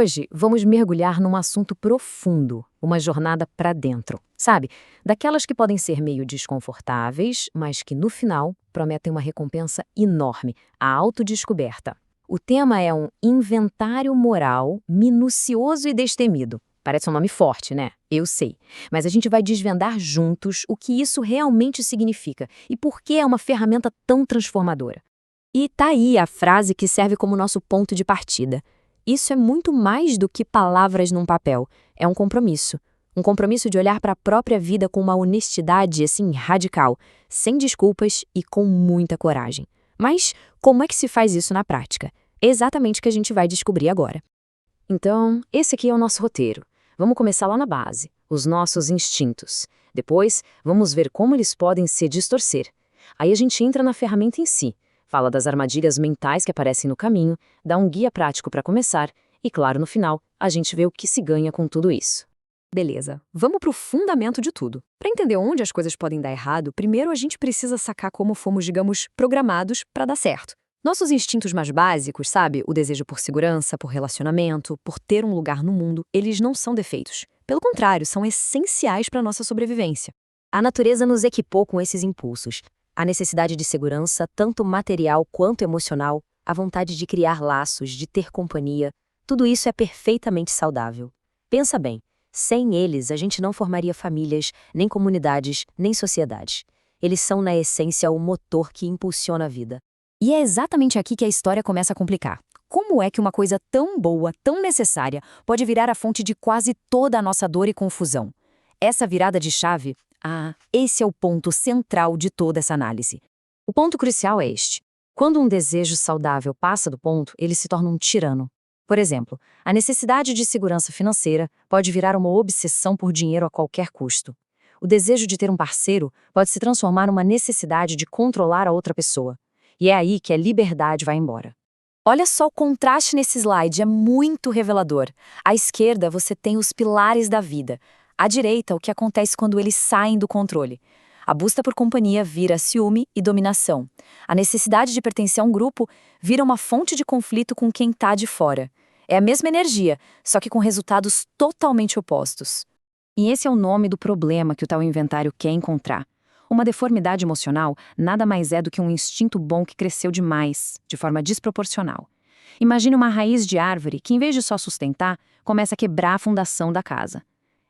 Hoje, vamos mergulhar num assunto profundo, uma jornada para dentro, sabe? Daquelas que podem ser meio desconfortáveis, mas que no final prometem uma recompensa enorme, a autodescoberta. O tema é um inventário moral minucioso e destemido. Parece um nome forte, né? Eu sei. Mas a gente vai desvendar juntos o que isso realmente significa e por que é uma ferramenta tão transformadora. E tá aí a frase que serve como nosso ponto de partida. Isso é muito mais do que palavras num papel. É um compromisso. Um compromisso de olhar para a própria vida com uma honestidade, assim, radical, sem desculpas e com muita coragem. Mas como é que se faz isso na prática? É exatamente o que a gente vai descobrir agora. Então, esse aqui é o nosso roteiro. Vamos começar lá na base, os nossos instintos. Depois, vamos ver como eles podem se distorcer. Aí a gente entra na ferramenta em si. Fala das armadilhas mentais que aparecem no caminho, dá um guia prático para começar e, claro, no final, a gente vê o que se ganha com tudo isso. Beleza, vamos para o fundamento de tudo. Para entender onde as coisas podem dar errado, primeiro a gente precisa sacar como fomos, digamos, programados para dar certo. Nossos instintos mais básicos, sabe? O desejo por segurança, por relacionamento, por ter um lugar no mundo, eles não são defeitos. Pelo contrário, são essenciais para a nossa sobrevivência. A natureza nos equipou com esses impulsos. A necessidade de segurança, tanto material quanto emocional, a vontade de criar laços, de ter companhia, tudo isso é perfeitamente saudável. Pensa bem, sem eles a gente não formaria famílias, nem comunidades, nem sociedades. Eles são, na essência, o motor que impulsiona a vida. E é exatamente aqui que a história começa a complicar. Como é que uma coisa tão boa, tão necessária, pode virar a fonte de quase toda a nossa dor e confusão? Essa virada de chave... esse é o ponto central de toda essa análise. O ponto crucial é este. Quando um desejo saudável passa do ponto, ele se torna um tirano. Por exemplo, a necessidade de segurança financeira pode virar uma obsessão por dinheiro a qualquer custo. O desejo de ter um parceiro pode se transformar numa necessidade de controlar a outra pessoa. E é aí que a liberdade vai embora. Olha só o contraste nesse slide, é muito revelador. À esquerda, você tem os pilares da vida. À direita, o que acontece quando eles saem do controle. A busca por companhia vira ciúme e dominação. A necessidade de pertencer a um grupo vira uma fonte de conflito com quem está de fora. É a mesma energia, só que com resultados totalmente opostos. E esse é o nome do problema que o tal inventário quer encontrar. Uma deformidade emocional nada mais é do que um instinto bom que cresceu demais, de forma desproporcional. Imagine uma raiz de árvore que, em vez de só sustentar, começa a quebrar a fundação da casa.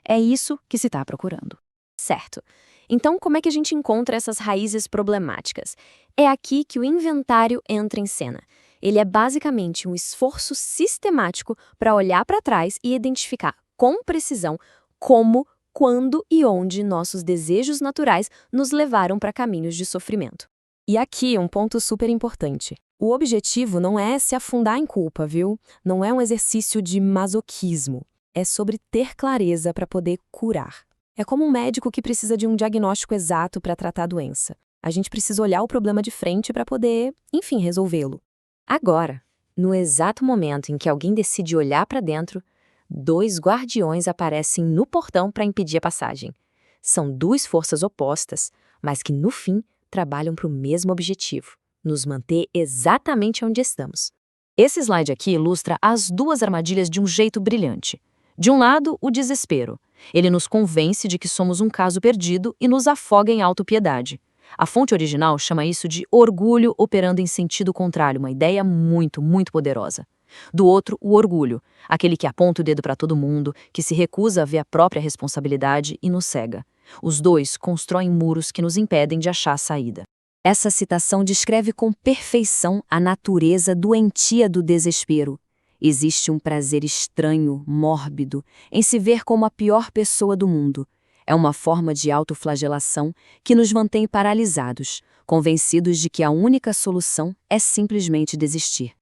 É isso que se está procurando. Certo. Então, como é que a gente encontra essas raízes problemáticas? É aqui que o inventário entra em cena. Ele é basicamente um esforço sistemático para olhar para trás e identificar com precisão como, quando e onde nossos desejos naturais nos levaram para caminhos de sofrimento. E aqui um ponto super importante. O objetivo não é se afundar em culpa, viu? Não é um exercício de masoquismo. É sobre ter clareza para poder curar. É como um médico que precisa de um diagnóstico exato para tratar a doença. A gente precisa olhar o problema de frente para poder, enfim, resolvê-lo. Agora, no exato momento em que alguém decide olhar para dentro, dois guardiões aparecem no portão para impedir a passagem. São duas forças opostas, mas que no fim trabalham para o mesmo objetivo, nos manter exatamente onde estamos. Esse slide aqui ilustra as duas armadilhas de um jeito brilhante. De um lado, o desespero. Ele nos convence de que somos um caso perdido e nos afoga em autopiedade. A fonte original chama isso de orgulho operando em sentido contrário, uma ideia muito, muito poderosa. Do outro, o orgulho, aquele que aponta o dedo para todo mundo, que se recusa a ver a própria responsabilidade e nos cega. Os dois constroem muros que nos impedem de achar a saída. Essa citação descreve com perfeição a natureza doentia do desespero. Existe um prazer estranho, mórbido, em se ver como a pior pessoa do mundo. É uma forma de autoflagelação que nos mantém paralisados, convencidos de que a única solução é simplesmente desistir.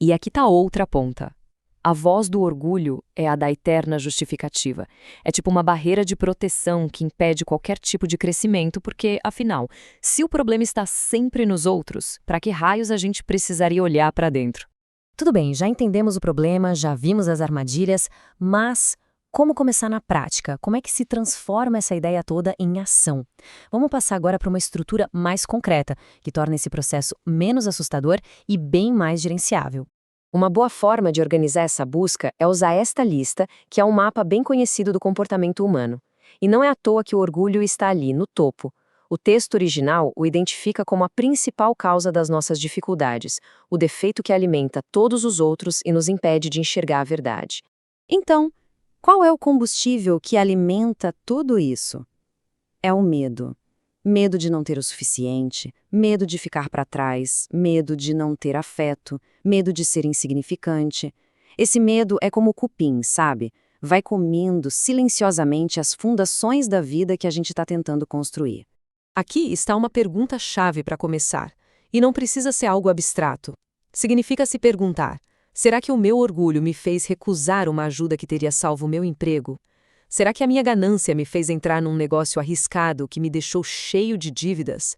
E aqui está outra ponta. A voz do orgulho é a da eterna justificativa. É tipo uma barreira de proteção que impede qualquer tipo de crescimento, porque, afinal, se o problema está sempre nos outros, para que raios a gente precisaria olhar para dentro? Tudo bem, já entendemos o problema, já vimos as armadilhas, mas como começar na prática? Como é que se transforma essa ideia toda em ação? Vamos passar agora para uma estrutura mais concreta, que torna esse processo menos assustador e bem mais gerenciável. Uma boa forma de organizar essa busca é usar esta lista, que é um mapa bem conhecido do comportamento humano. E não é à toa que o orgulho está ali, no topo. O texto original o identifica como a principal causa das nossas dificuldades, o defeito que alimenta todos os outros e nos impede de enxergar a verdade. Então, qual é o combustível que alimenta tudo isso? É o medo. Medo de não ter o suficiente, medo de ficar para trás, medo de não ter afeto, medo de ser insignificante. Esse medo é como o cupim, sabe? Vai comendo silenciosamente as fundações da vida que a gente está tentando construir. Aqui está uma pergunta-chave para começar, e não precisa ser algo abstrato. Significa se perguntar: será que o meu orgulho me fez recusar uma ajuda que teria salvo o meu emprego? Será que a minha ganância me fez entrar num negócio arriscado que me deixou cheio de dívidas?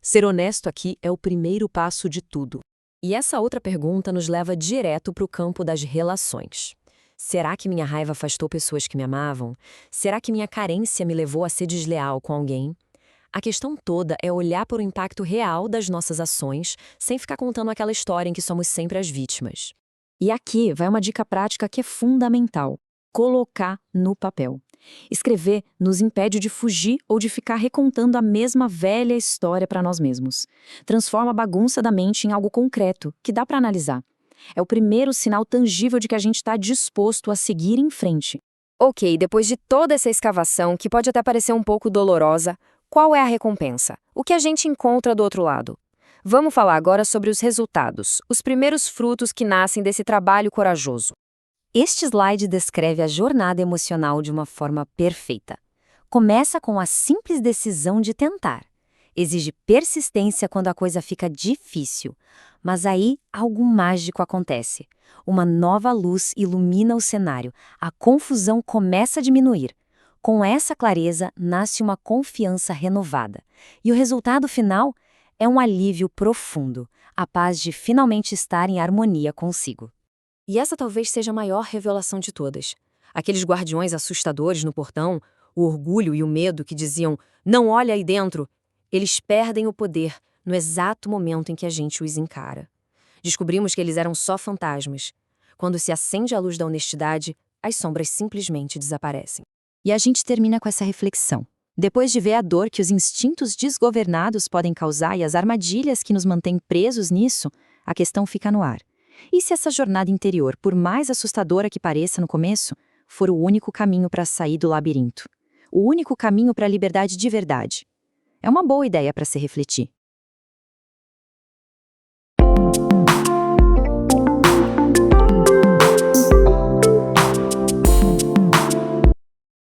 Ser honesto aqui é o primeiro passo de tudo. E essa outra pergunta nos leva direto para o campo das relações. Será que minha raiva afastou pessoas que me amavam? Será que minha carência me levou a ser desleal com alguém? A questão toda é olhar para o impacto real das nossas ações, sem ficar contando aquela história em que somos sempre as vítimas. E aqui vai uma dica prática que é fundamental: colocar no papel. Escrever nos impede de fugir ou de ficar recontando a mesma velha história para nós mesmos. Transforma a bagunça da mente em algo concreto, que dá para analisar. É o primeiro sinal tangível de que a gente está disposto a seguir em frente. Ok, depois de toda essa escavação, que pode até parecer um pouco dolorosa, qual é a recompensa? O que a gente encontra do outro lado? Vamos falar agora sobre os resultados, os primeiros frutos que nascem desse trabalho corajoso. Este slide descreve a jornada emocional de uma forma perfeita. Começa com a simples decisão de tentar. Exige persistência quando a coisa fica difícil. Mas aí algo mágico acontece. Uma nova luz ilumina o cenário. A confusão começa a diminuir. Com essa clareza, nasce uma confiança renovada. E o resultado final é um alívio profundo, a paz de finalmente estar em harmonia consigo. E essa talvez seja a maior revelação de todas. Aqueles guardiões assustadores no portão, o orgulho e o medo que diziam "não olha aí dentro", eles perdem o poder no exato momento em que a gente os encara. Descobrimos que eles eram só fantasmas. Quando se acende a luz da honestidade, as sombras simplesmente desaparecem. E a gente termina com essa reflexão. Depois de ver a dor que os instintos desgovernados podem causar e as armadilhas que nos mantêm presos nisso, a questão fica no ar. E se essa jornada interior, por mais assustadora que pareça no começo, for o único caminho para sair do labirinto? O único caminho para a liberdade de verdade? É uma boa ideia para se refletir.